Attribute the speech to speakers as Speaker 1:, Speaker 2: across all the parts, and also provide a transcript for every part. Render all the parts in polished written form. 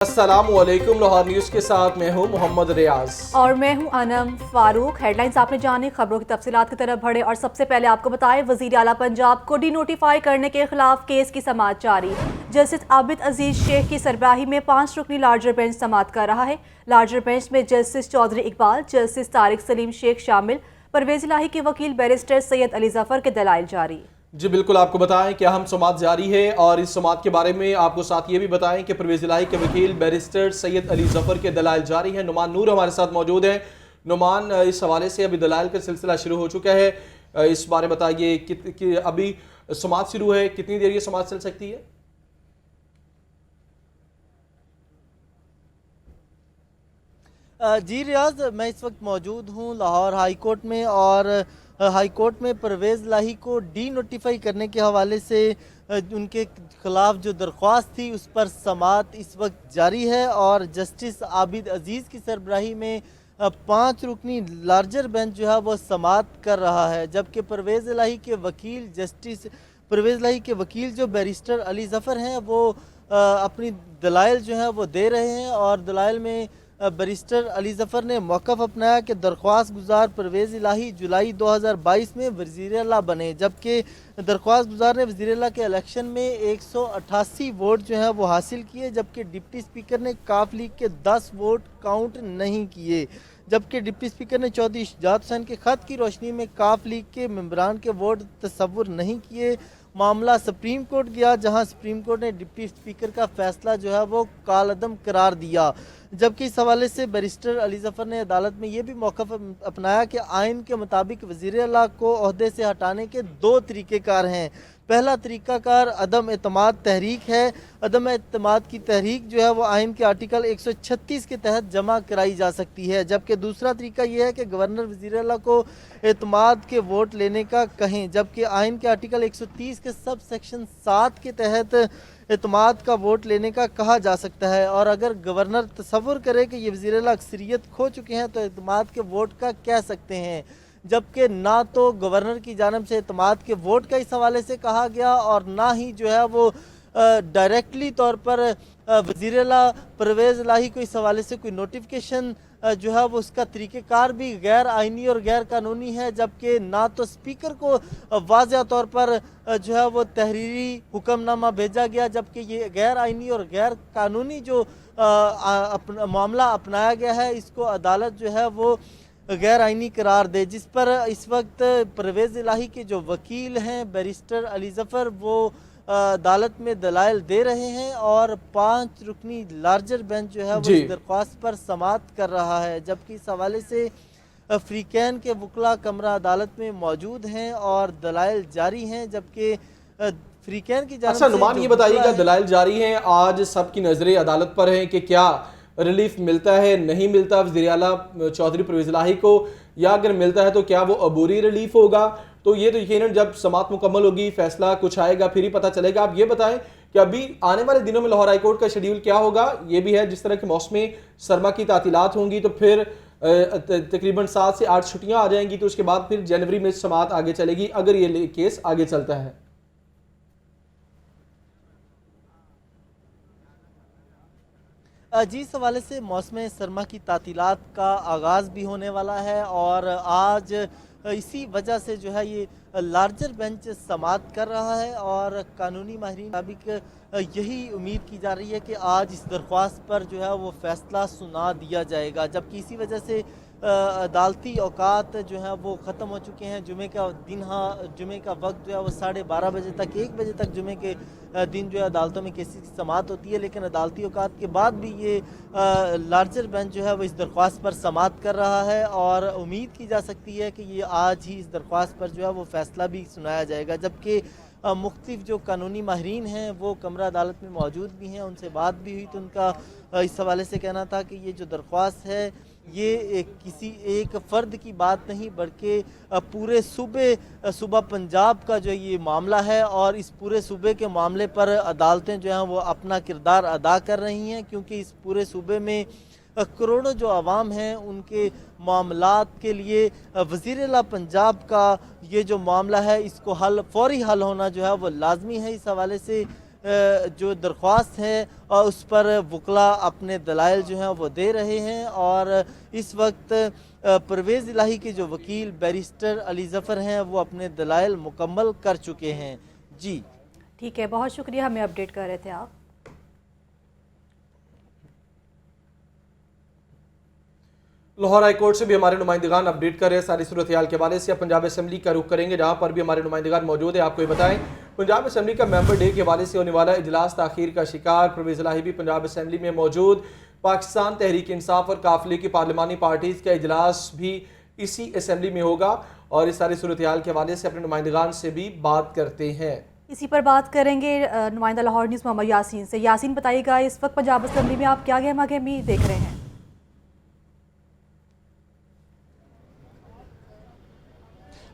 Speaker 1: अस्सलामुअलैकुम। लाहौर न्यूज़ के साथ मैं हूं मोहम्मद रियाज
Speaker 2: और मैं हूं अनम फारूक। हेडलाइंस आपने जानी, खबरों की तफसीलात की तरफ बढ़े और सबसे पहले आपको बताएं, वजीर आला पंजाब को डी नोटिफाई करने के खिलाफ केस की समाअत जारी। जस्टिस आबिद अजीज शेख की सरबराही में 5 रुकनी लार्जर बेंच समाअत कर रहा है। लार्जर बेंच में जस्टिस चौधरी इकबाल, जस्टिस तारिक सलीम शेख शामिल। परवेज इलाही के वकील बैरिस्टर सैयद अली जफर के दलाइल जारी।
Speaker 1: जी बिल्कुल, आपको बताएं कि अहम समाअत जारी है और इस समाअत के बारे में आपको साथ ये भी बताएं कि परवेज इलाही के वकील बैरिस्टर सैयद अली जफर के दलाइल जारी हैं। नुमान नूर हमारे साथ मौजूद हैं। नुमान, इस हवाले से अभी दलाइल का सिलसिला शुरू हो चुका है, इस बारे बताइए कि अभी समाअत शुरू है, कितनी देर ये समाअत चल सकती है?
Speaker 3: जी रियाज, मैं इस वक्त मौजूद हूँ लाहौर हाई कोर्ट में और हाई कोर्ट में परवेज़ इलाही को डी नोटिफाई करने के हवाले से उनके खिलाफ जो दरख्वास्त थी उस पर समाअत इस वक्त जारी है और जस्टिस आबिद अजीज़ की सरबराही में 5 रुकनी लार्जर बेंच जो है वो समाअत कर रहा है। जबकि परवेज़ इलाही के वकील जस्टिस परवेज़ इलाही के वकील जो बैरिस्टर अली ज़फ़र हैं वो अपनी दलाइल जो है वो दे रहे हैं और दलाइल में बैरिस्टर अली ज़फ़र ने मौक़िफ़ अपनाया कि दरख्वास्त गुजार परवेज़ इलाही जुलाई 2022 में वज़ीर आला बने, जबकि दरख्वास्त गुजार ने वज़ीर आला के इलेक्शन में 188 वोट जो हैं वो हासिल किए, जबकि डिप्टी स्पीकर ने काफ लीग के 10 वोट काउंट नहीं किए। जबकि डिप्टी स्पीकर ने चौधरी शुजात हुसैन के ख़त की रोशनी में काफ लीग के मेंबरान के वोट तस्वुर नहीं किए। मामला सुप्रीम कोर्ट गया, जहां सुप्रीम कोर्ट ने डिप्टी स्पीकर का फैसला जो है वो कालअदम करार दिया। जबकि इस हवाले से बैरिस्टर अली ज़फ़र ने अदालत में ये भी मौक़िफ़ अपनाया कि आइन के मुताबिक वज़ीर आला को ओहदे से हटाने के 2 तरीक़ेकार हैं। पहला तरीक़ाकार अदम एतमाद तहरीक है। अदम एतमाद की तहरीक जो है वो आइन के आर्टिकल 136 के तहत जमा कराई जा सकती है, जबकि दूसरा तरीका यह है कि गवर्नर वज़ीर आला को एतमाद के वोट लेने का कहें, जबकि आइन के आर्टिकल 130 के सब सेक्शन 7 के तहत एतमाद का वोट लेने का कहा जा सकता है। और अगर गवर्नर तसव्वुर करे कि ये वज़ीर आला अक्सरियत खो चुके हैं तो एतमाद के वोट का कह सकते हैं, जबकि ना तो गवर्नर की जानिब से एतमाद के वोट का इस हवाले से कहा गया और ना ही जो है वो डायरेक्टली तौर पर वज़ीर आला परवेज़ इलाही को इस हवाले से कोई नोटिफिकेशन जो है वो उसका तरीक़ेकार भी गैर आइनी और गैर कानूनी है। जबकि ना तो स्पीकर को वाज़ेह तौर पर जो है वो तहरीरी हुक्मनामा भेजा गया, जबकि ये गैर आइनी और गैर कानूनी जो मामला अपनाया गया है इसको अदालत जो है वो गैर आइनी करार दे, जिस पर इस वक्त परवेज़ इलाही के जो वकील हैं बैरिस्टर अली ज़फ़र वो अदालत में दलाइल दे रहे हैं और 5 रुकनी लार्जर बेंच जो है वो इस दरख्वास्त पर समाअत कर रहा है। जबकि इस हवाले से अफ्रीकैन के वकला कमरा अदालत में मौजूद हैं और दलाइल जारी हैं, जबकि अफ्रीकैन की जानिब से
Speaker 1: नुमान, ये बताइएगा, दलाइल जारी हैं, आज सबकी नजरें अदालत पर हैं कि क्या रिलीफ मिलता है नहीं मिलता वज़ीर आला चौधरी परवेज़ इलाही को, या अगर मिलता है तो क्या वो अबूरी रिलीफ होगा? तो ये तो यकीनन जब समाअत मुकम्मल होगी, फैसला कुछ आएगा, फिर ही पता चलेगा। आप ये बताएं कि अभी आने वाले दिनों में लाहौर हाई कोर्ट का शेड्यूल क्या होगा? ये भी है जिस तरह के मौसमी सरमा की तातीलात होंगी तो फिर तकरीबन 7 से 8 छुट्टियां आ जाएंगी, तो उसके बाद फिर जनवरी में समाअत आगे चलेगी अगर ये केस आगे चलता है।
Speaker 3: जी, इस हवाले से मौसम सरमा की तातीलात का आगाज़ भी होने वाला है और आज इसी वजह से जो है ये लार्जर बेंच समाअत कर रहा है और कानूनी माहिरीन के मुताबिक यही उम्मीद की जा रही है कि आज इस दरख्वास्त पर जो है वो फैसला सुना दिया जाएगा। जबकि इसी वजह से अदालती औकात जो है वो ख़त्म हो चुके हैं। जुमे का दिन, हाँ, जुमे का वक्त जो है वो 12:30 बजे तक, 1 बजे तक जुमे के दिन जो है अदालतों में केसेस की समाअत होती है, लेकिन अदालती औकात के बाद भी ये लार्जर बेंच जो है वो इस दरख्वास्त पर समाअत कर रहा है और उम्मीद की जा सकती है कि ये आज ही इस दरख्वास्त पर जो है वो फैसला भी सुनाया जाएगा। जबकि मुख्तलिफ जो कानूनी माहिरीन हैं वो कमरा अदालत में मौजूद भी हैं, उनसे बात भी हुई तो उनका इस हवाले से कहना था कि ये जो दरख्वास्त है ये किसी एक फ़र्द की बात नहीं बल्कि पूरे सूबा पंजाब का जो ये मामला है और इस पूरे सूबे के मामले पर अदालतें जो हैं वो अपना किरदार अदा कर रही हैं, क्योंकि इस पूरे सूबे में करोड़ों जो आवाम हैं उनके मामलात के लिए वज़ीर आला पंजाब का ये जो मामला है इसको फौरी हल होना जो है वो लाजमी है। इस हवाले से जो दरख्वास्त है उस पर वकला अपने दलाइल जो हैं वो दे रहे हैं। और इस वक्त परवेज़ इलाही के जो वकील बैरिस्टर अली ज़फ़र हैं वो अपने दलाइल मुकम्मल कर चुके हैं। जी
Speaker 2: ठीक है, बहुत शुक्रिया, हमें अपडेट कर रहे थे आप।
Speaker 1: लाहौर हाई कोर्ट से भी हमारे नुमाइंदगान अपडेट कर रहे हैं सारी सूरत हाल के हवाले से। अब पंजाब असेंबली का रुख करेंगे जहां पर भी हमारे नुमाइंदगान मौजूद है। आपको ये बताएं, पंजाब असेंबली का मेंबर डे के हवाले से होने वाला इजलास ताखीर का शिकार। परवेज़ इलाही भी पंजाब असेंबली में मौजूद। पाकिस्तान तहरीक इंसाफ और काफिले की पार्लिमानी पार्टीज़ का इजलास भी इसी असेंबली में होगा और इस सारी सूरत हाल के हवाले से अपने नुमाइंदगान से भी बात करते हैं।
Speaker 2: इसी पर बात करेंगे नुमाइंदा लाहौर न्यूज़ मोहम्मद यासीन से। यासीन, बताइएगा इस वक्त पंजाब असेंबली में आप क्या गहमा गहमी देख रहे हैं?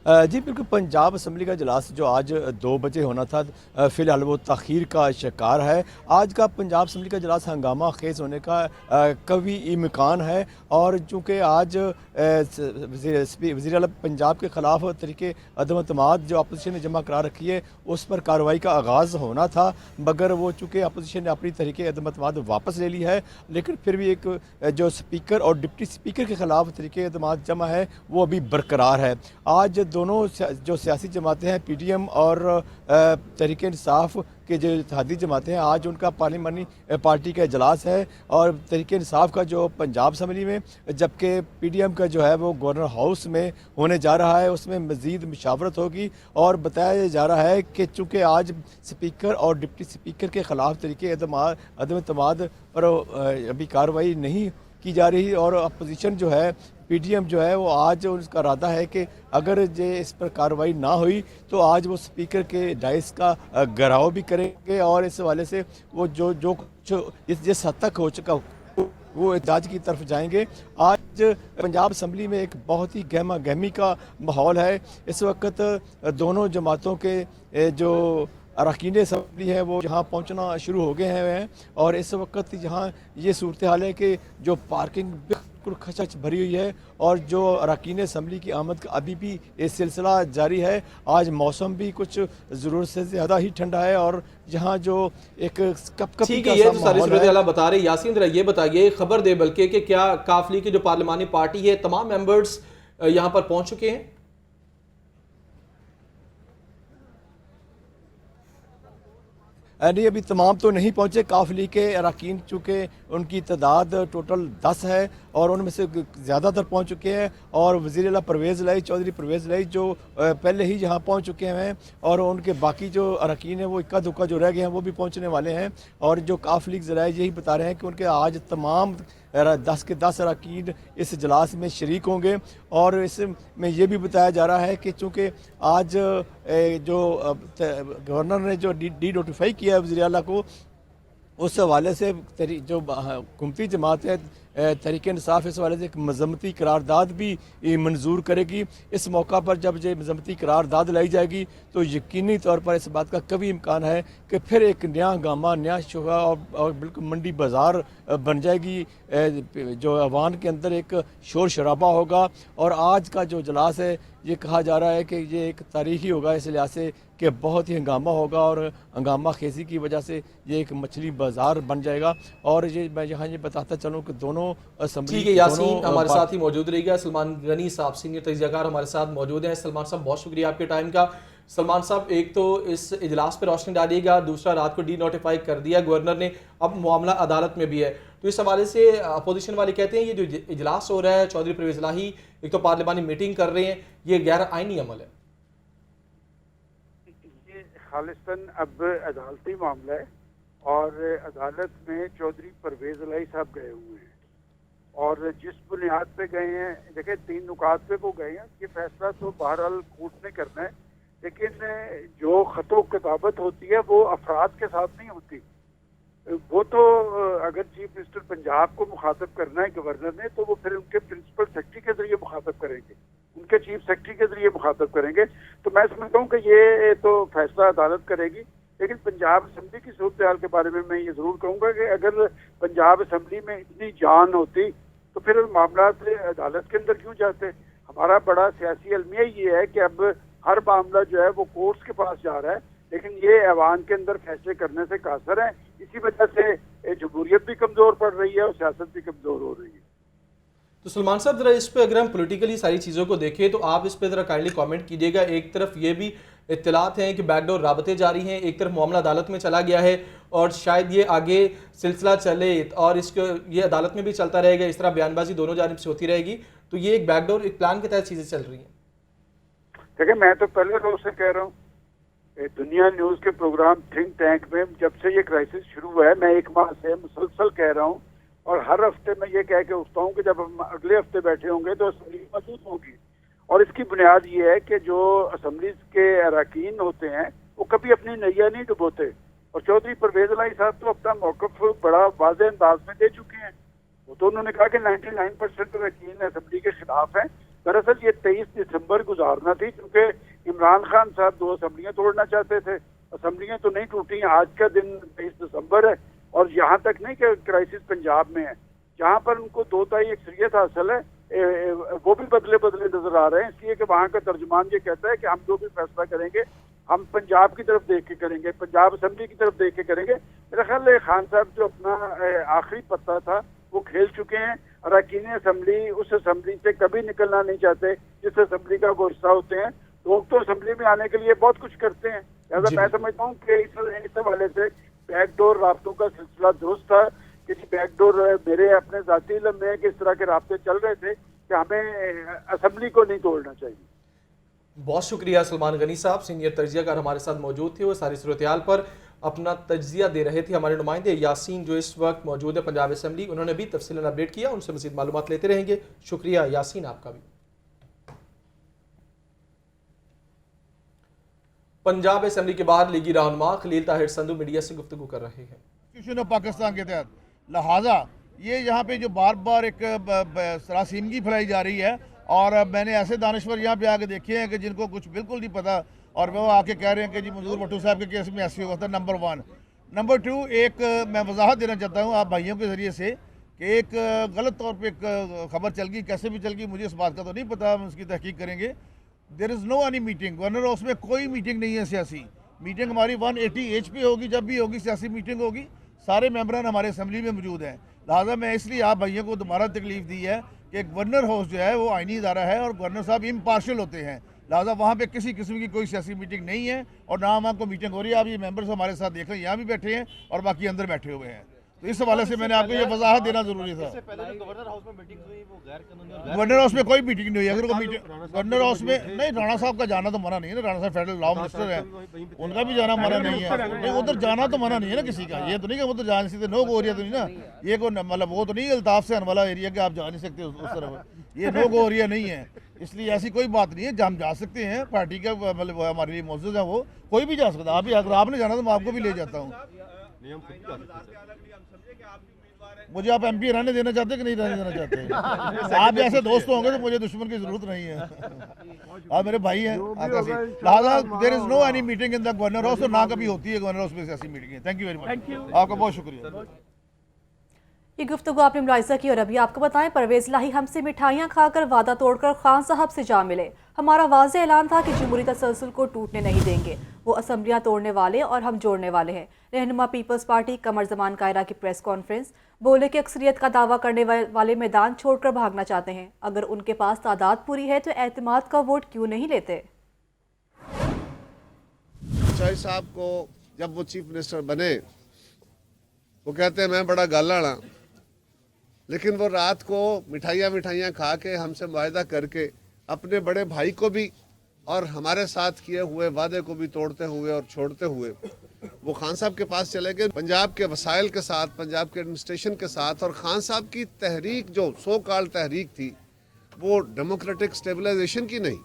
Speaker 4: जी बिल्कुल, पंजाब असम्बली का इजलास जो आज 2 बजे होना था, फ़िलहाल वो ताख़ीर का शिकार है। आज का पंजाब असम्बली का इजलास हंगामा खेज़ होने का कभी इम्कान है। और चूँकि आज वज़ीर आला पंजाब के ख़िलाफ़ तरीके अदम अतमाद जो अपोजिशन ने जमा करा रखी है उस पर कार्रवाई का आगाज़ होना था, मगर वो चूँकि अपोजिशन ने अपनी तरीके अदम अतमाद वापस ले ली है, लेकिन फिर भी एक जो स्पीकर और डिप्टी स्पीकर के ख़िलाफ़ तरीके अदमाद जमा है वो अभी बरकरार है। आज दोनों जो सियासी जमातें हैं, PDM और तहरीक इंसाफ के जो इत्तेहादी जमातें हैं, आज उनका पार्लिमानी पार्टी का इजलास है और तहरीक इंसाफ का जो पंजाब असम्बली में, जबकि PDM का जो है वो गवर्नर हाउस में होने जा रहा है। उसमें मज़ीद मुशावरत होगी और बताया जा रहा है कि चूँकि आज स्पीकर और डिप्टी स्पीकर के ख़िलाफ़ तरीके अदम अतमाद पर अभी कार्रवाई नहीं की जा रही और अपोजिशन जो है PDM जो है वो आज उसका इरादा है कि अगर ये इस पर कार्रवाई ना हुई तो आज वो स्पीकर के डाइस का घेराव भी करेंगे और इस हवाले से वो जो कुछ जिस हद तक हो चुका वो एहतजाज की तरफ जाएंगे। आज पंजाब असम्बली में एक बहुत ही गहमा गहमी का माहौल है। इस वक्त दोनों जमातों के जो अरकान असम्बली है वो यहाँ पहुँचना शुरू हो गए हैं और इस वक्त यहाँ ये सूरत हाल है कि जो पार्किंग बिल्कुल खचाखच भरी हुई है और जो अरकान असम्बली की आमद का अभी भी ये सिलसिला जारी है। आज मौसम भी कुछ ज़रूरत से ज़्यादा ही ठंडा है और यहाँ जो एक कपकपी का
Speaker 1: ये
Speaker 4: सा
Speaker 1: तो सारी
Speaker 4: माहौल
Speaker 1: सूरत
Speaker 4: है।
Speaker 1: हाल बता रहे। यासीन जरा ये बताइए, खबर दे बल्कि कि क्या काफिले की जो पार्लिमानी पार्टी है तमाम मेंबर्स यहाँ पर पहुंच चुके हैं?
Speaker 4: नहीं, अभी तमाम तो नहीं पहुँचे। काफिले के अरकान चूँकि उनकी तादाद टोटल 10 है और उनमें से ज़्यादातर पहुँच चुके हैं और वज़ीर आला परवेज़ इलाही चौधरी परवेज़ इलाही जो पहले ही यहाँ पहुँच चुके हैं और उनके बाकी जो अरकान हैं वो इक्का दुक्का जो रह गए हैं वो भी पहुँचने वाले हैं। और जो काफिले के ज़राए यही बता रहे हैं कि उनके आज तमाम 10 के 10 अरकान इस इजलास में शरीक होंगे। और इसमें यह भी बताया जा रहा है कि चूँकि आज जो गवर्नर ने जो डी नोटिफाई किया है वज़ीर आला को, उस हवाले से जो हुकूमती जमात है तहरीक इंसाफ इस हवाले से एक मजम्मती करारदाद भी मंजूर करेगी। इस मौका पर जब ये मजम्मती करारदाद लाई जाएगी तो यकीनी तौर पर इस बात का कभी इम्कान है कि फिर एक नया हंगामा, नया शोभा और बिल्कुल मंडी बाज़ार बन जाएगी। जो अवान के अंदर एक शोर शराबा होगा और आज का जो इजलास है ये कहा जा रहा है कि ये एक तारीखी होगा इस लिहाज से कि बहुत ही हंगामा होगा और हंगामा खेजी की वजह से ये एक मछली बाज़ार बन जाएगा। और ये मैं यहाँ ये बताता चलूँ कि दोनों असम्बली,
Speaker 1: ठीक है यासीन हमारे साथ ही मौजूद रहेगा। सलमान गनी साहब सीनियर तजज़ियाकार हमारे साथ मौजूद हैं। सलमान साहब बहुत शुक्रिया आपके टाइम का। सलमान साहब, एक तो इस इजलास पर रोशनी डालिएगा, दूसरा रात को डी नोटिफाई कर दिया गवर्नर ने, अब मामला अदालत में भी है, तो इस हवाले से अपोजिशन वाले कहते हैं ये जो इजलास हो रहा है चौधरी परवेज़ इलाही एक तो पार्लिमानी मीटिंग कर रहे हैं, ये गैर आइनी अमल है।
Speaker 5: ये खालिस्तान अब अदालती मामला है और अदालत में चौधरी परवेज़ इलाही साहब गए हुए हैं और जिस बुनियाद पे गए हैं, देखिए 3 नुकात पे वो गए हैं। ये फैसला तो बहरहाल कोर्ट ने करना है, लेकिन जो खतो किताबत होती है वो अफराद के साथ नहीं होती। वो तो अगर चीफ मिनिस्टर पंजाब को मुखातब करना है गवर्नर ने तो वो फिर उनके प्रिंसिपल सेक्रेटरी के जरिए मुखातब करेंगे, उनके चीफ सेक्रेटरी के जरिए मुखातब करेंगे। तो मैं समझता हूँ कि ये तो फैसला अदालत करेगी। लेकिन पंजाब असम्बली की सूरत हाल के बारे में मैं ये ज़रूर कहूँगा कि अगर पंजाब असम्बली में इतनी जान होती तो फिर मामला अदालत के अंदर क्यों जाते। हमारा बड़ा सियासी अलमिया ये है कि अब हर मामला जो है वो कोर्ट्स के पास जा रहा है, लेकिन ये ऐवान के अंदर फैसले करने से कासर है। इसी वजह से जमहूरियत भी कमजोर पड़ रही है और सियासत भी कमजोर हो रही है।
Speaker 1: तो सलमान साहब जरा इस पे अगर हम पॉलिटिकली सारी चीज़ों को देखें तो आप इस पे जरा काइंडली कमेंट कीजिएगा। एक तरफ ये भी इत्तलात हैं कि बैकडोर राबते जारी हैं, एक तरफ मामला अदालत में चला गया है और शायद ये आगे सिलसिला चले और इसको ये अदालत में भी चलता रहेगा, इस तरह बयानबाजी दोनों जानिब से होती रहेगी। तो ये एक बैकडोर एक प्लान के तहत चीज़ें चल रही हैं।
Speaker 5: देखिए, मैं तो पहले रोज से कह रहा हूँ, दुनिया न्यूज के प्रोग्राम थिंक टैंक में जब से ये क्राइसिस शुरू हुआ है, मैं 1 माह से मुसलसल कह रहा हूँ और हर हफ्ते मैं ये कह के उठता हूँ कि जब हम अगले हफ्ते बैठे होंगे तो असेंबली मौजूद होगी। और इसकी बुनियाद ये है कि जो असेंबलीज के अरकान होते हैं वो कभी अपनी नैया नहीं डुबोते। और चौधरी परवेज इलाही साहब तो अपना मौकफ बड़ा वाज़ेह अंदाज में दे चुके हैं। वो तो उन्होंने कहा कि 99% अरकान असेंबली के खिलाफ है। दरअसल ये 23 दिसंबर गुजारना थी, क्योंकि इमरान खान साहब 2 असेंबलियां तोड़ना चाहते थे। असेंबलियां तो नहीं टूटी। आज का दिन 23 दिसंबर है और यहाँ तक नहीं कि क्राइसिस पंजाब में है, जहाँ पर उनको 2 अक्सरियत हासिल है, वो भी बदले बदले नजर आ रहे हैं। इसलिए कि वहाँ का तर्जुमान ये कहता है कि हम जो भी फैसला करेंगे हम पंजाब की तरफ देख के करेंगे, पंजाब असेंबली की तरफ देख के करेंगे। मेरा ख्याल है खान साहब जो अपना आखिरी पत्ता था वो खेल चुके हैं। अरकान असेंबली उस असेंबली से कभी निकलना नहीं चाहते जिस असेंबली का वो हिस्सा होते हैं। लोग तो असेंबली में आने के लिए बहुत कुछ करते हैं। लिहाजा मैं समझता हूँ कि इस हवाले से बैकडोर राब्तों का सिलसिला दुरुस्त था कि जी बैकडोर मेरे अपने जाती इल्म में कि इस तरह के राब्ते चल रहे थे कि हमें असेंबली को नहीं तोड़ना चाहिए।
Speaker 1: बहुत शुक्रिया सलमान गनी साहब, सीनियर तजियाकार हमारे साथ मौजूद थे। वो सारी सूरत-ए-हाल पर अपना तजिया दे रहे थे। हमारे नुमाइंदे यासीन जो इस वक्त मौजूद है पंजाब असेंबली, उन्होंने भी तफसीलन अपडेट किया। उनसे मज़ीद मालूमात लेते रहेंगे। शुक्रिया यासीन आपका भी। पंजाब असेंबली के बाद लीगी रहनुमा खलील ताहिर संधू मीडिया से गुफ्तगू कर रहे हैं।
Speaker 6: कॉन्स्टिट्यूशन ऑफ पाकिस्तान के तहत लिहाजा ये यहाँ पे जो बार बार एक सरासीमगी फैलाई जा रही है और मैंने ऐसे दानश्वर यहाँ पे आके देखे हैं कि जिनको कुछ बिल्कुल नहीं पता और वो आके कह रहे हैं कि जी मंजूर भट्टू साहब के केस में ऐसे हुआ था। नंबर 1। नंबर 2, एक मैं वजाहत देना चाहता हूँ आप भाइयों के ज़रिए से कि एक गलत तौर पे एक खबर चल गई, कैसे भी चल गई मुझे इस बात का तो नहीं पता, हम उसकी तहकीक करेंगे। There is no any meeting governor house में, कोई मीटिंग नहीं है सियासी। मीटिंग हमारी 180H पे होगी, जब भी होगी सियासी मीटिंग होगी, सारे मेंबरान हमारे असेंबली में मौजूद हैं। लिहाजा मैं इसलिए आप भाइयों को दोबारा तकलीफ दी है कि गवर्नर हाउस जो है वो आइनी इदारा है और गवर्नर साहब इम्पार्शियल होते हैं। लिहाजा वहाँ पे किसी किस्म की कोई सियासी मीटिंग नहीं है और ना वहाँ को मीटिंग हो रही है। आप ये मेंबर्स हमारे साथ देख रहे हैं, यहाँ भी बैठे हैं और बाकी अंदर बैठे हुए हैं। तो इस हवाले से मैंने आपको ये वजाहत देना जरूरी था। गवर्नर हाउस में कोई मीटिंग नहीं हुई। अगर कोई मीटिंग गवर्नर हाउस में नहीं, राणा साहब का जाना तो मना नहीं है ना, राणा साहब फेडरल लॉ मिनिस्टर है, उनका भी जाना मना नहीं है। उधर जाना तो मना नहीं है ना किसी का। ये तो नहीं कि उधर जा नहीं सकते, नो गो एरिया तो नहीं ना, ये को मतलब वो तो नहीं अल्ताफ से वाला एरिया कि आप जा नहीं सकते उस तरफ, ये नो गो एरिया नहीं है। इसलिए ऐसी कोई बात नहीं है, हम जा सकते हैं, पार्टी का मतलब हमारे लिए मौजूद है, वो कोई भी जा सकता है। आप अगर आपने जाना तो मैं आपको भी ले जाता हूँ। मुझे आप MP रहने देना चाहते हैं कि नहीं रहने देना चाहते हैं? आप जैसे दोस्त होंगे तो मुझे दुश्मन की जरूरत नहीं है। आप मेरे भाई हैं। लिहाजा there is no any meeting in the governor house, और ना कभी होती है गवर्नर हाउस में ऐसी meeting. Thank you very much, आपका बहुत शुक्रिया।
Speaker 2: ये गुफ्तगू आपने मुलाहिजा की और अभी आपको बताएं परवेज इलाही हमसे मिठाइयाँ खाकर वादा तोड़कर खान साहब से जा मिले। हमारा वाज़ेह ऐलान था कि जमहूरी तसलसल को टूटने नहीं देंगे, वो असम्बलियाँ तोड़ने वाले और हम जोड़ने वाले हैं। रहनुमा पीपल्स पार्टी कमर जमान कायरा की प्रेस कॉन्फ्रेंस, बोले कि अक्सरियत का दावा करने वाले मैदान छोड़कर भागना चाहते हैं। अगर उनके पास तादाद पूरी है तो एतमाद का वोट क्यों नहीं लेते।
Speaker 7: शाही साहब को जब वो चीफ मिनिस्टर बने वो कहते हैं मैं बड़ा गालाड़ा, लेकिन वो रात को मिठाइयाँ खा के हमसे वायदा करके अपने बड़े भाई को भी और हमारे साथ किए हुए वादे को भी तोड़ते हुए और छोड़ते हुए वो खान साहब के पास चले गए। पंजाब के वसाइल के साथ, पंजाब के एडमिनिस्ट्रेशन के साथ, और खान साहब की तहरीक जो सो कॉल्ड तहरीक थी वो डेमोक्रेटिक स्टेबलाइजेशन की नहीं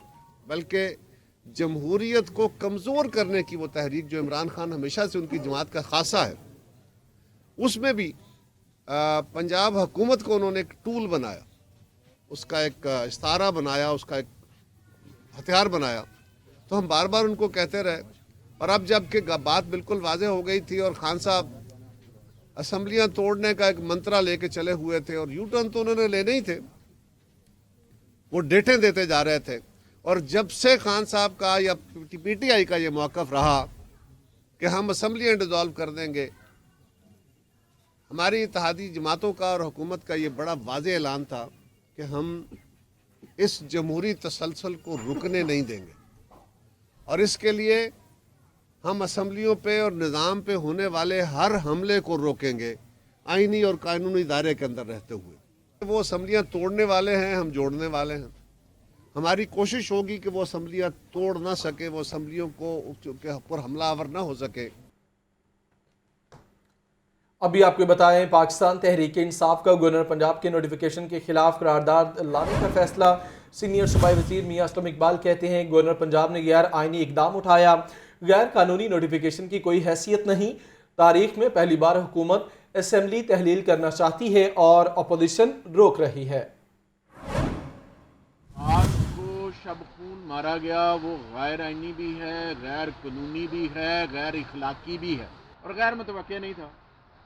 Speaker 7: बल्कि जमहूरियत को कमज़ोर करने की वो तहरीक जो इमरान खान हमेशा से उनकी जमात का खासा है, उसमें भी पंजाब हुकूमत को उन्होंने एक टूल बनाया, उसका एक इस्तारा बनाया, उसका एक हथियार बनाया। तो हम बार बार उनको कहते रहे, और अब जब कि बात बिल्कुल वाज़ेह हो गई थी और खान साहब असम्बलियाँ तोड़ने का एक मंत्रा लेके चले हुए थे और यू टर्न तो उन्होंने लेने ही थे, वो डेटें देते जा रहे थे। और जब से खान साहब का या PTI का ये मौक़िफ़ रहा कि हम असम्बलियाँ डिज़ोल्व कर देंगे। हमारी इत्तेहादी जमातों का और हुकूमत का ये बड़ा वाज़ेह ऐलान था कि हम इस जमहूरी तसलसल को रुकने नहीं देंगे और इसके लिए हम असम्बलियों पे और निज़ाम पे होने वाले हर हमले को रोकेंगे, आईनी और कानूनी दायरे के अंदर रहते हुए। वो असम्बलियाँ तोड़ने वाले हैं, हम जोड़ने वाले हैं। हमारी कोशिश होगी कि वो असम्बलियाँ तोड़ ना सके, वो असम्बलियों को के ऊपर हमलावर ना हो सके।
Speaker 1: अभी आपको बताएं, पाकिस्तान तहरीक इंसाफ का गवर्नर पंजाब के नोटिफिकेशन के खिलाफ करारदाद लाने का फैसला। सीनियर सूबाई वजीर मियां असलम इकबाल कहते हैं गवर्नर पंजाब ने गैर आइनी इकदाम उठाया, गैर कानूनी नोटिफिकेशन की कोई हैसियत नहीं। तारीख में पहली बार हुकूमत असेंबली तहलील करना चाहती है और अपोजिशन रोक रही है।
Speaker 8: आज को शब खून मारा गया, वो गैर आइनी भी है, गैर कानूनी भी है, गैर इखलाकी भी है और गैर मुतवक्किया नहीं था।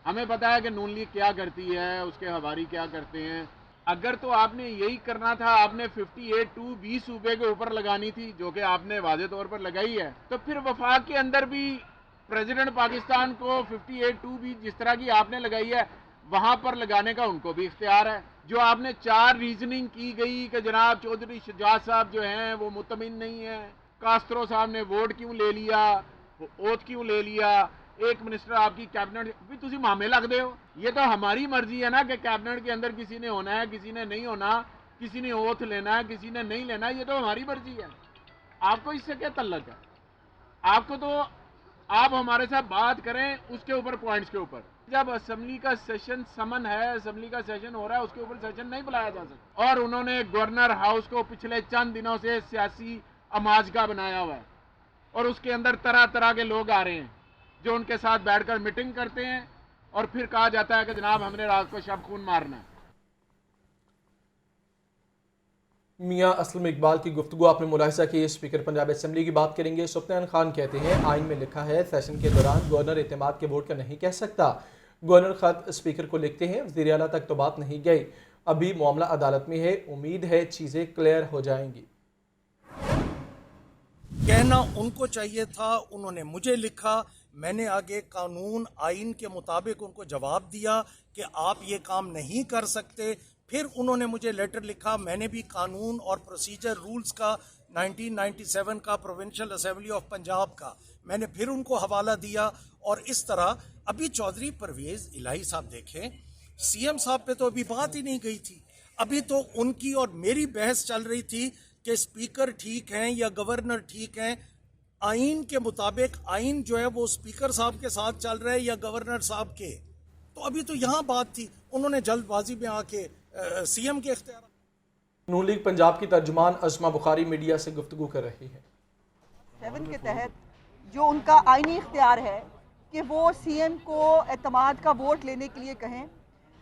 Speaker 8: हमें पता है कि नून लीग क्या करती है, उसके हवारी क्या करते हैं। अगर तो आपने यही करना था, आपने 58(2) सूबे के ऊपर लगानी थी, जो कि आपने वाज़े तौर पर लगाई है, तो फिर वफाक के अंदर भी प्रेसिडेंट पाकिस्तान को 58(2) जिस तरह की आपने लगाई है वहां पर लगाने का उनको भी इख्तियार है। जो आपने 4 रीजनिंग की गई कि जनाब चौधरी शुजात साहब जो हैं वो मुतमिन नहीं है, कास्त्रो साहब ने वोट क्यों ले लिया, ओथ क्यों ले लिया, एक मिनिस्टर आपकी कैबिनेट भी तुसी मामे लगते हो। ये तो हमारी मर्जी है ना कि कैबिनेट के अंदर किसी ने होना है, किसी ने नहीं होना, किसी ने ओथ लेना है, किसी ने नहीं लेना, ये तो हमारी मर्जी है। आपको इससे क्या तल्लक है? आपको तो आप हमारे साथ बात करें उसके ऊपर, पॉइंट्स के ऊपर। जब असेंबली का सेशन समन है, असेंबली का सेशन हो रहा है, उसके ऊपर सेशन नहीं बुलाया जा सकता। और उन्होंने गवर्नर हाउस को पिछले चंद दिनों से सियासी अमाजगा बनाया हुआ है और उसके अंदर तरह तरह के लोग आ रहे हैं जो उनके साथ बैठकर मीटिंग करते हैं और फिर कहा जाता है कि जनाब हमने रात को शब खून मारना है।
Speaker 1: मियां असलम इकबाल की गुफ्तगू आपने मुलाहिजा की। स्पीकर पंजाब असेंबली की बात करेंगे। सुफ्तान खान कहते हैं आइन में लिखा है सेशन के दौरान गवर्नर एतमाद के वोट का नहीं कह सकता। गवर्नर खत स्पीकर को लिखते हैं, वज़ीर आला तक तो बात नहीं गई, अभी मामला अदालत में है, उम्मीद है चीज़ें क्लियर हो जाएंगी।
Speaker 9: कहना उनको चाहिए था, उन्होंने मुझे लिखा, मैंने आगे कानून आइन के मुताबिक उनको जवाब दिया कि आप ये काम नहीं कर सकते। फिर उन्होंने मुझे लेटर लिखा, मैंने भी कानून और प्रोसीजर रूल्स का 1997 का प्रोविंशियल असेंबली ऑफ पंजाब का मैंने फिर उनको हवाला दिया। और इस तरह अभी चौधरी परवेज इलाही साहब देखें, सीएम साहब पे तो अभी बात ही नहीं गई थी। अभी तो उनकी और मेरी बहस चल रही थी कि स्पीकर ठीक हैं या गवर्नर ठीक हैं। आइन के मुताबिक आइन जो है वो स्पीकर साहब के साथ चल रहा है या गवर्नर साहब के। तो अभी तो यहाँ बात थी, उन्होंने जल्दबाजी में आके सीएम के इख्तियार।
Speaker 1: नून लीग पंजाब की तर्जुमान अज़मा बुखारी मीडिया से गुफ्तगू कर रही है।
Speaker 10: 7 के तहत जो उनका आईनी इख्तियार है कि वो सीएम को एतमाद का वोट लेने के लिए कहें।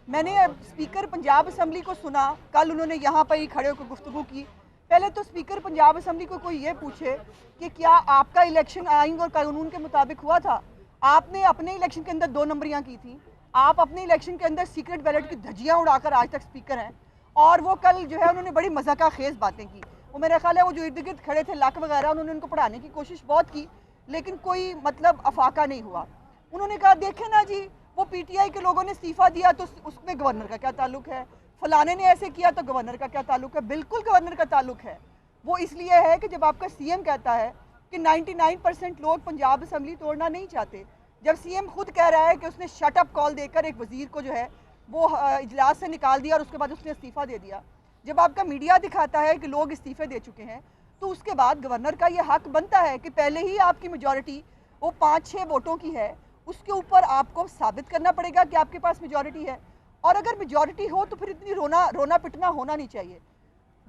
Speaker 10: मैंने स्पीकर पंजाब असम्बली को सुना, कल उन्होंने यहाँ पर ही खड़े होकर गुफ्तगू की। पहले तो स्पीकर पंजाब असम्बली को कोई ये पूछे कि क्या आपका इलेक्शन आइन और कानून के मुताबिक हुआ था? आपने अपने इलेक्शन के अंदर 2 नंबरियाँ की थी, आप अपने इलेक्शन के अंदर सीक्रेट बैलेट की धज्जियाँ उड़ाकर आज तक स्पीकर हैं। और वो कल जो है उन्होंने बड़ी मज़ाका खेज़ बातें की। वो मेरा ख्याल है वो जो इर्द गिर्द खड़े थे लाक वगैरह, उन्होंने उनको पढ़ाने की कोशिश बहुत की लेकिन कोई मतलब अफाका नहीं हुआ। उन्होंने कहा देखें ना जी, वो पीटीआई के लोगों ने इस्तीफ़ा दिया तो उसमें गवर्नर का क्या ताल्लुक है, फलाने ने ऐसे किया तो गवर्नर का क्या ताल्लुक है। बिल्कुल गवर्नर का ताल्लुक है। वो इसलिए है कि जब आपका सीएम कहता है कि 99% लोग पंजाब असम्बली तोड़ना नहीं चाहते, जब सीएम खुद कह रहा है कि उसने शट अप कॉल देकर एक वजीर को जो है वो इजलास से निकाल दिया और उसके बाद उसने इस्तीफ़ा दे दिया, जब आपका मीडिया दिखाता है कि लोग इस्तीफ़े दे चुके हैं, तो उसके बाद गवर्नर का ये हक बनता है कि पहले ही आपकी मेजॉरिटी वो 5-6 वोटों की है, उसके ऊपर आपको साबित करना पड़ेगा कि आपके पास मेजॉरिटी है। और अगर मेजॉरिटी हो तो फिर इतनी रोना पिटना होना नहीं चाहिए।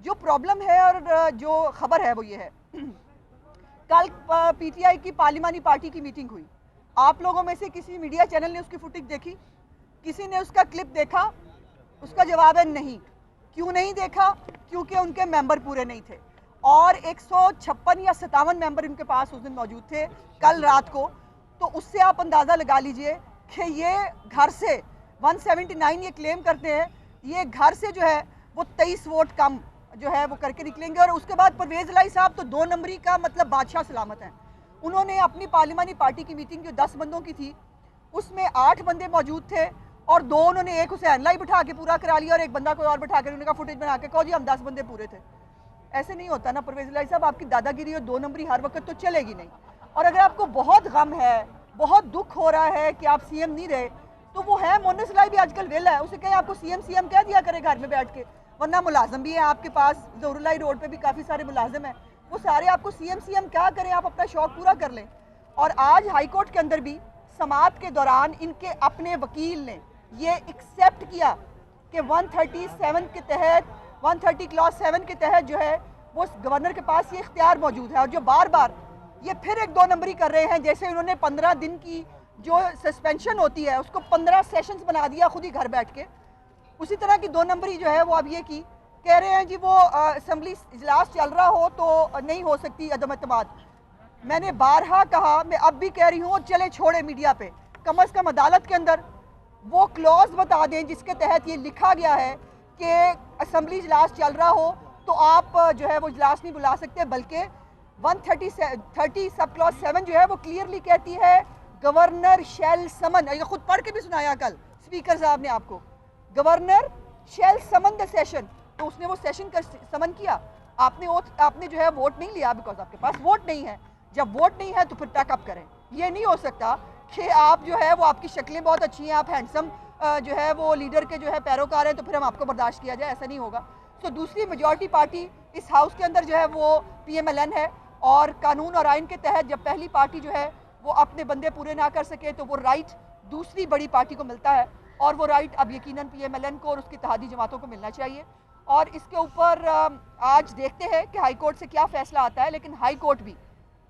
Speaker 10: जो प्रॉब्लम है और जो खबर है वो ये है, कल पीटीआई की पार्लिमानी पार्टी की मीटिंग हुई। आप लोगों में से किसी मीडिया चैनल ने उसकी फुटेज देखी? किसी ने उसका क्लिप देखा? उसका जवाब है नहीं। क्यों नहीं देखा? क्योंकि उनके मेंबर पूरे नहीं थे और 156 या 57 मेंबर उनके पास उस दिन मौजूद थे कल रात को। तो उससे आप अंदाज़ा लगा लीजिए कि ये घर से 179 ये क्लेम करते हैं, ये घर से जो है वो 23 वोट कम जो है वो करके निकलेंगे। और उसके बाद परवेज़ इलाही साहब तो 2 नंबरी का मतलब बादशाह सलामत हैं। उन्होंने अपनी पार्लिमानी पार्टी की मीटिंग जो 10 बंदों की थी उसमें 8 बंदे मौजूद थे और 2 उन्होंने एक उसे एनलाई बिठा के पूरा करा लिया और एक बंदा कोई और बिठा के उन्होंने फुटेज बना के कहो जी हम 10 बंदे पूरे थे। ऐसे नहीं होता ना परवेज इलाही साहब, आपकी दादागिरी और 2 नंबरी हर वक्त तो चलेगी नहीं। और अगर आपको बहुत गम है, बहुत दुख हो रहा है कि आप सीएम नहीं रहे, तो वो है मोहन इलाही भी आजकल वेला है, उसे कहें आपको सीएम कह दिया करे घर में बैठ के, वरना मुलाजम भी है आपके पास, ज़हरुल्लाही रोड पे भी काफ़ी सारे मुलाजिम हैं, वो सारे आपको सीएम क्या करें, आप अपना शौक पूरा कर लें। और आज हाई कोर्ट के अंदर भी समाअत के दौरान इनके अपने वकील ने ये एक्सेप्ट किया कि 137 के तहत 130 क्लॉज 7 के तहत जो है वो गवर्नर के पास ये इख्तियार मौजूद है। और जो बार बार ये फिर एक 2 नंबरी कर रहे हैं, जैसे उन्होंने 15 दिन की जो सस्पेंशन होती है उसको 15 सेशंस बना दिया खुद ही घर बैठ के, उसी तरह की 2 नंबरी जो है वो अब ये की कह रहे हैं जी वो असेंबली इजलास चल रहा हो तो नहीं हो सकती अदम एतमाद। मैंने बारहा कहा, मैं अब भी कह रही हूँ, चले छोड़े मीडिया पे, कम अज़ कम अदालत के अंदर वो क्लॉज बता दें जिसके तहत ये लिखा गया है कि असेंबली इजलास चल रहा हो तो आप जो है वो इजलास नहीं बुला सकते, बल्कि 130 सब क्लॉज 7 जो है वो क्लियरली कहती है गवर्नर शैल समन, ये खुद पढ़ के भी सुनाया कल स्पीकर साहब ने आपको, governor shall summon the session. तो उसने वो सेशन का समन किया, आपने जो है वोट नहीं लिया बिकॉज आपके पास वोट नहीं है। जब वोट नहीं है तो फिर पैकअप करें। ये नहीं हो सकता कि आप जो है वो आपकी शक्लें बहुत अच्छी हैं, आप हैंडसम जो है वो लीडर के जो है पैरोकार हैं तो फिर हम आपको बर्दाश्त किया जाए, ऐसा नहीं होगा। तो दूसरी मेजॉरिटी पार्टी इस हाउस के अंदर जो है वो PMLN है और कानून और आइन के तहत जब पहली पार्टी जो है वो अपने बंदे पूरे ना कर सके तो वो राइट दूसरी बड़ी पार्टी को मिलता है और वो राइट अब यकीनन PMLN को और उसकी इत्तेहादी जमातों को मिलना चाहिए। और इसके ऊपर आज देखते हैं कि हाई कोर्ट से क्या फैसला आता है, लेकिन हाई कोर्ट भी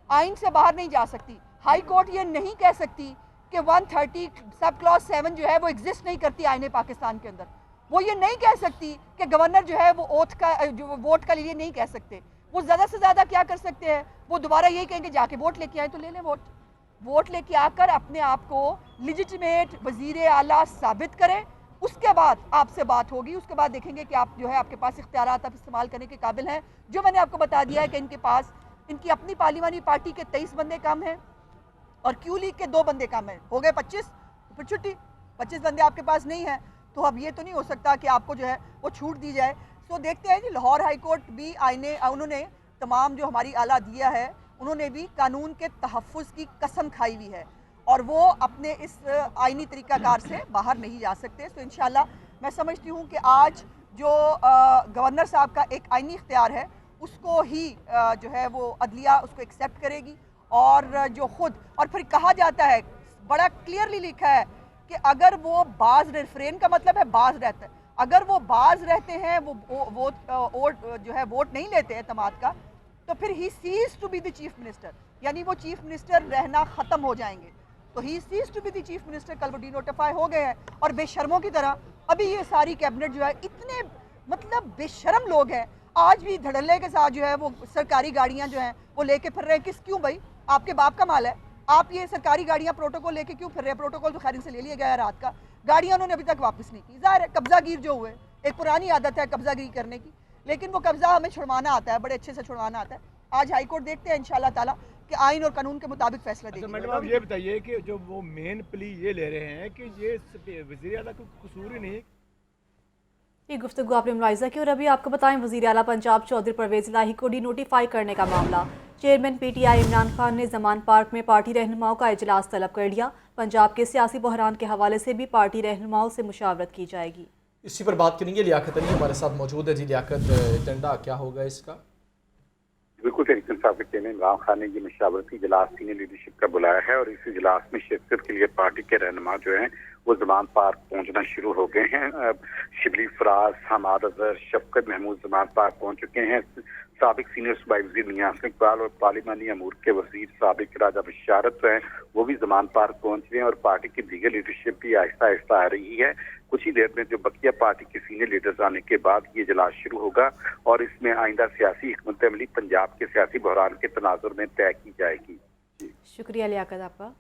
Speaker 10: आइन से बाहर नहीं जा सकती। हाई कोर्ट ये नहीं कह सकती कि 130 सब क्लॉज 7 जो है वो एग्जिस्ट नहीं करती आईने पाकिस्तान के अंदर। वो ये नहीं कह सकती कि गवर्नर जो है वो ओथ का जो वोट का लिए नहीं कह सकते। वो ज़्यादा से ज़्यादा क्या कर सकते हैं, वो दोबारा यही कहेंगे जाके वोट लेके आए तो ले लें वोट लेके आकर अपने आप को लिजिटिमेट वज़ीर आला साबित करें। उसके बाद आपसे बात होगी, उसके बाद देखेंगे कि आप जो है आपके पास इख्तियारात आप इस्तेमाल करने के काबिल हैं। जो मैंने आपको बता दिया है कि इनके पास इनकी अपनी पार्लिमानी पार्टी के 23 बंदे कम हैं और क्यू लीग के 2 बंदे कम हैं, हो गए 25, तो फिर छुट्टी। 25 बंदे आपके पास नहीं हैं तो अब ये तो नहीं हो सकता कि आपको जो है वो छूट दी जाए। सो देखते हैं जी, लाहौर हाई कोर्ट भी उन्होंने तमाम जो हमारी आला दिया है उन्होंने भी कानून के तहफ़्फ़ुज़ की कसम खाई हुई है और वो अपने इस आइनी तरीक़ाकार से बाहर नहीं जा सकते। तो इंशाल्लाह मैं समझती हूँ कि आज जो गवर्नर साहब का एक आइनी इख्तियार है उसको ही जो है वो अदलिया उसको एक्सेप्ट करेगी। और जो खुद और फिर कहा जाता है, बड़ा क्लियरली लिखा है कि अगर वो बाज रेफरेन का मतलब है बाज रहता है, अगर वो बाज रहते हैं वो जो है वोट नहीं लेते हैं तमाद का, तो फिर he cease to be the chief minister, यानी वो चीफ मिनिस्टर रहना ख़त्म हो जाएंगे। तो he cease to be the chief minister कल वो डिनोटिफाई हो गए हैं। और बेशर्मों की तरह अभी ये सारी कैबिनेट जो है इतने मतलब बेशर्म लोग हैं, आज भी धड़ल्ले के साथ जो है वो सरकारी गाड़ियाँ जो हैं वो लेके फिर रहे हैं। क्यों भाई, आपके बाप का माल है, आप ये सरकारी गाड़ियाँ प्रोटोकॉल लेके क्यों फिर रहे हैं? प्रोटोकॉल तो खैर इनसे ले लिया गया है रात का, गाड़ियाँ उन्होंने अभी तक वापस नहीं की। ज़ाहिर है कब्जागीर जो हुए, एक पुरानी आदत है कब्जागिरी करने की, लेकिन वो कब्जा हमें छुड़वाना आता है, बड़े अच्छे से छुड़वाना आता है। आज हाई कोर्ट देखते हैं इंशाल्लाह ताला कि आइन और कानून के मुताबिक फैसला देगी।
Speaker 4: मैडम आप ये बताइए कि जो वो मेन प्ली ये ले रहे हैं कि ये वज़ीर आला का कसूर ही नहीं।
Speaker 2: ये गुफ्तगू आपने मुलाहिज़ा की। और अभी आपको बताएं, वज़ीर आला पंजाब चौधरी परवेज़ इलाही को डिनोटिफाई करने का मामला, चेयरमैन PTI इमरान खान ने ज़मान पार्क में पार्टी रहनुमाओं का इजलास तलब कर लिया। पंजाब के सियासी बहरान के हवाले से भी पार्टी रहनुमाओं से मुशावरत की जाएगी।
Speaker 1: इसी पर बात करेंगे, लियाकत अली हमारे साथ मौजूद है। जी लियाकत, एजेंडा क्या होगा इसका?
Speaker 11: बिल्कुल तहरीक इंसाफ के चेयरमैन इमरान खान ने ये मशावरती इजलास सीनियर लीडरशिप का बुलाया है और इस इजलास में शिरकत के लिए पार्टी के रहनुमा जो हैं वो ज़मान पार्क पहुंचना शुरू हो गए हैं। शिबली फराज, हमाद अजहर, शफकत महमूद ज़मान पार्क पहुंच चुके हैं। साबिक सीनियर सूबाई वज़ीर मियां हसन इकबाल और पार्लिमानी अमूर के वज़ीर साबिक राजा बशारत हैं वो भी ज़मान पार्क पहुंच रहे हैं और पार्टी की दीगर लीडरशिप भी आहिस्ता आहिस्ता आ रही है। कुछ ही देर में जो बकिया पार्टी के सीनियर लीडर्स आने के बाद ये इजलास शुरू होगा और इसमें आइंदा सियासी हिकमत अमली पंजाब के सियासी बहरान के तनाजुर में तय की जाएगी।
Speaker 2: शुक्रिया लियाकत आपका।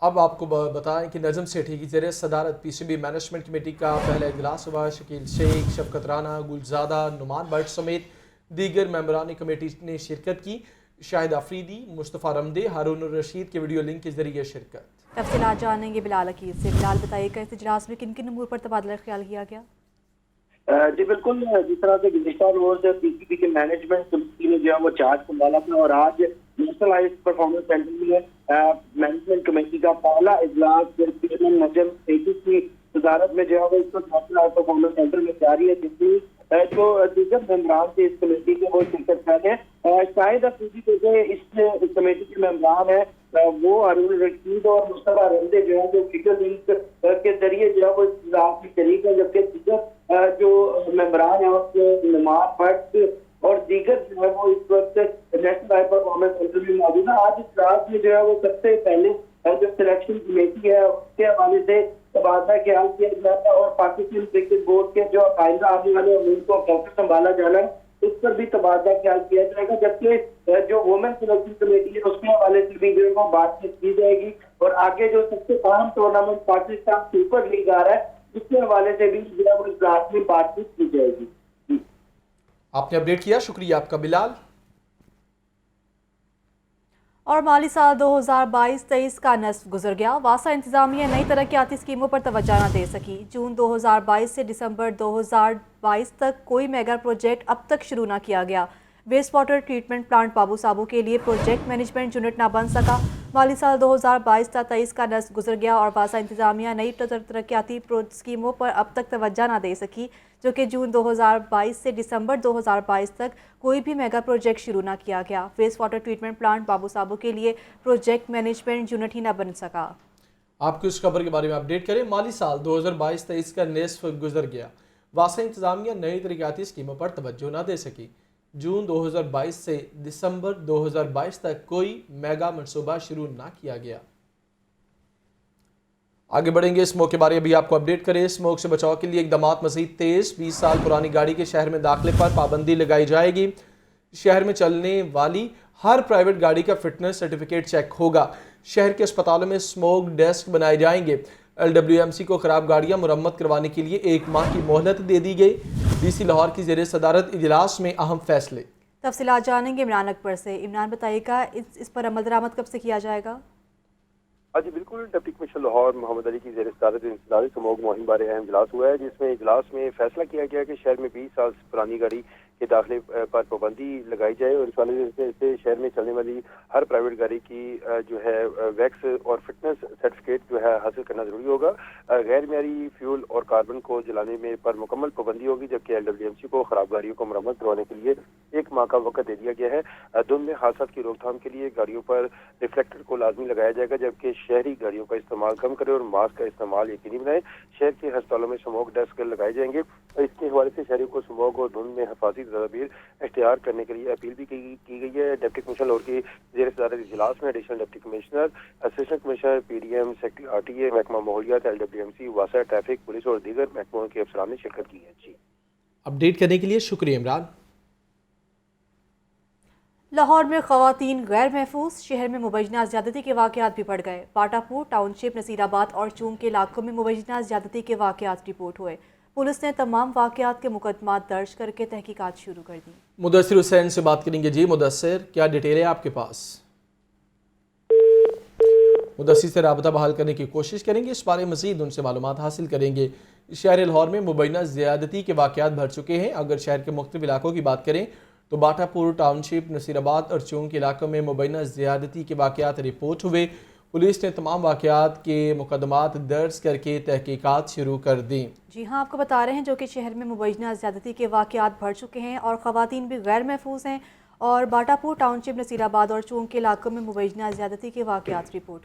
Speaker 1: अब आपको बताएं कि नजम सेठी की ज़रिए सदारत PCB मैनेजमेंट कमेटी का पहला इजलास हुआ। शकील शेख, शफकत राना, गुलजादा, नुमान भट्ट समेत दीगर मेंबरान कमेटी ने शिरकत की। शाहिद आफरीदी, मुस्तफ़ा रमदे, हारून रशीद के वीडियो लिंक के जरिए शिरकत।
Speaker 2: तफसीलात जानेंगे बिलाल अकील से। बिलाल बताइएगा, इस इजलास में किन किन अमूर पर तबादला ख्याल किया गया?
Speaker 12: जी बिल्कुल, जिस तरह से गुज़िश्ता रोज पीसीबी के मैनेजमेंट कमेटी ने जो है वो चार्ज संभाला था और आज नेशनल हाई परफॉर्मेंस सेंटर में मैनेजमेंट कमेटी का पहला इजलास चेयरमैन नजम सेठी की सदारत में जो है वो इस वक्त नेशनल हाई परफॉर्मेंस सेंटर में जारी है, जिसमें जो दीगर मेंबरान थे इस कमेटी के वो शिरकत कर रहे। शाहिद अफरीदी जैसे इस कमेटी के मेंबरान है, वो हारून रशीद और मुस्तफा रमदे जो है वो वीडियो लिंक के जरिए जो है वो इस इजलास में शरीक है, जबकि दीगर जो मेंबरान है उसके नुमार भट्ट और दीगर जो है वो इस वक्त नेशनल हाई परफॉर्मेंस सेंटर में मौजूद है। आज इस क्लास में जो है वो सबसे पहले जो सिलेक्शन कमेटी है उसके हवाले से तबादला ख्याल किया जाता है और पाकिस्तान क्रिकेट बोर्ड के जो आइंदा आने वाले अमूर को कैसे संभाला जाना है उस पर भी तबादला ख्याल किया जाएगा, जबकि जो वुमेन सिलेक्शन कमेटी है उसके हवाले से भी जो है बातचीत की जाएगी और आगे जो सबसे अहम टूर्नामेंट पाकिस्तान सुपर लीग आ रहा है उसके हवाले से भी जो है इस क्लास में बातचीत की जाएगी।
Speaker 1: आपने अपडेट किया, शुक्रिया आपका बिलाल।
Speaker 2: और माली साल 2022-23 का नस्फ गुजर गया। वासा इंतजामिया नई तरक्याती स्कीमों पर तवज्जो न दे सकी। जून 2022 से दिसंबर 2022 तक कोई मेगा प्रोजेक्ट अब तक शुरू न किया गया। वेस्ट वाटर ट्रीटमेंट प्लांट बाबू साबू के लिए प्रोजेक्ट मैनेजमेंट यूनिट न बन सका। माली साल 2022-23 का नस्फ गुजर गया और वासा इंतजामिया नई तरक्याती स्कीमों पर अब तक तवज्जो न दे सकी, जो कि जून 2022 से दिसंबर 2022 तक कोई भी मेगा प्रोजेक्ट शुरू न किया गया। वेस्ट वाटर ट्रीटमेंट प्लांट बाबू साबू के लिए प्रोजेक्ट मैनेजमेंट यूनिट ही न बन सका।
Speaker 1: आपको इस खबर के बारे में अपडेट करें। माली साल 2022-23 का निस्फ गुजर गया। वासा इंतजामिया नई तरक्याती स्कीमों पर तवज्जो न दे सकी। जून 2022 से दिसंबर 2022 तक कोई मेगा मनसूबा शुरू ना किया गया। आगे बढ़ेंगे, स्मोक के बारे में भी आपको अपडेट करें। स्मोक से बचाव के लिए इकदाम मज़ीद तेज। 20 साल पुरानी गाड़ी के शहर में दाखिले पर पाबंदी लगाई जाएगी। शहर में चलने वाली हर प्राइवेट गाड़ी का फिटनेस सर्टिफिकेट चेक होगा। शहर के अस्पतालों में स्मोक डेस्क बनाए जाएंगे। LWMC को खराब गाड़ियां मुरम्मत करवाने के लिए 1 माह की मोहलत दे दी गई। DC लाहौर की ज़ेरे सदारत इजलास में अहम फैसले।
Speaker 2: तफसीलात जानेंगे इमरान अकबर से। इमरान बताइएगा, इस पर अमल दरामद कब से किया जाएगा?
Speaker 13: जी बिल्कुल, डिप्टी कमिश्नर लाहौर मोहम्मद अली की ज़ेर सदारत इंसदारी स्मोक मुहिम बारे अहम इजलास हुआ है, जिसमें इजलास में फैसला किया गया कि शहर में 20 साल पुरानी गाड़ी के दाखिले पर पाबंदी लगाई जाए और इस वाले से शहर में चलने वाली हर प्राइवेट गाड़ी की जो है वैक्स और फिटनेस सर्टिफिकेट जो है हासिल करना जरूरी होगा। गैर मियारी फ्यूल और कार्बन को जलाने में पर मुकम्मल पाबंदी होगी, जबकि LWMC को खराब गाड़ियों को मरम्मत करवाने के लिए 1 माह का वक्त दे दिया गया है। धुंध में हादसा की रोकथाम के लिए गाड़ियों पर रिफ्लेक्टर को लाजमी लगाया जाएगा, जबकि शहरी गाड़ियों का इस्तेमाल कम करें और मास्क का इस्तेमाल यकीनी बनाए। शहर के अस्पतालों में स्मोक डेस्क लगाए जाएंगे। इसके हवाले से शहरियों को स्मोक और धुंध में हिफाजती तदबीर इख्तियार करने के लिए अपील भी की गई है। डिप्टी कमिश्नर लाहौर की ज़ेर सदारत इजलास में additional deputy commissioner, assistant commissioner, PDM, secretary RTA, महकमा माहौलियात, LWMC, वासा, ट्रैफिक, पुलिस और दीगर महकमों के अफसरान ने शिरकत की है। जी,
Speaker 1: अपडेट करने के लिए शुक्रिया इमरान।
Speaker 2: लाहौर में खवातीन गैर महफूज। शहर में मुबैना ज़्यादती के वाक़यात भी बढ़ गए। बाटापुर टाउनशिप, नसीराबाद और चूंग के इलाकों में मुबैना ज़्यादती के वाक़यात रिपोर्ट हुए। पुलिस ने तमाम वाक़यात के मुकदमा दर्ज करके तहकीकात शुरू कर दी।
Speaker 1: मुदस्सिर हुसैन से बात करेंगे। जी मुदस्सिर, क्या डिटेल है आपके पास? मुदस्सिर से राबता बहाल करने की कोशिश करेंगे, इस बारे में मज़ीद उनसे मालूमात हासिल करेंगे। शहर लाहौर में मुबैना ज़्यादती के वाक़यात बढ़ चुके हैं। अगर शहर के मुख्तलिफ इलाकों की बात करें तो बाटापुर टाउनशिप, नसीराबाद और चूंग के इलाकों में मुबैना ज़्यादती के वाक़यात रिपोर्ट हुए। पुलिस ने तमाम वाक़यात के मुकदमात दर्ज करके तहकीकात शुरू कर दी।
Speaker 2: जी हाँ, आपको बता रहे हैं जो कि शहर में मुबैना ज़्यादती के वाक़यात बढ़ चुके हैं और ख़वातीन भी गैर महफूज हैं। और बाटापुर टाउनशिप, नसीराबाद और चूंग के इलाकों में मुबैना ज़्यादती के वाक़यात रिपोर्ट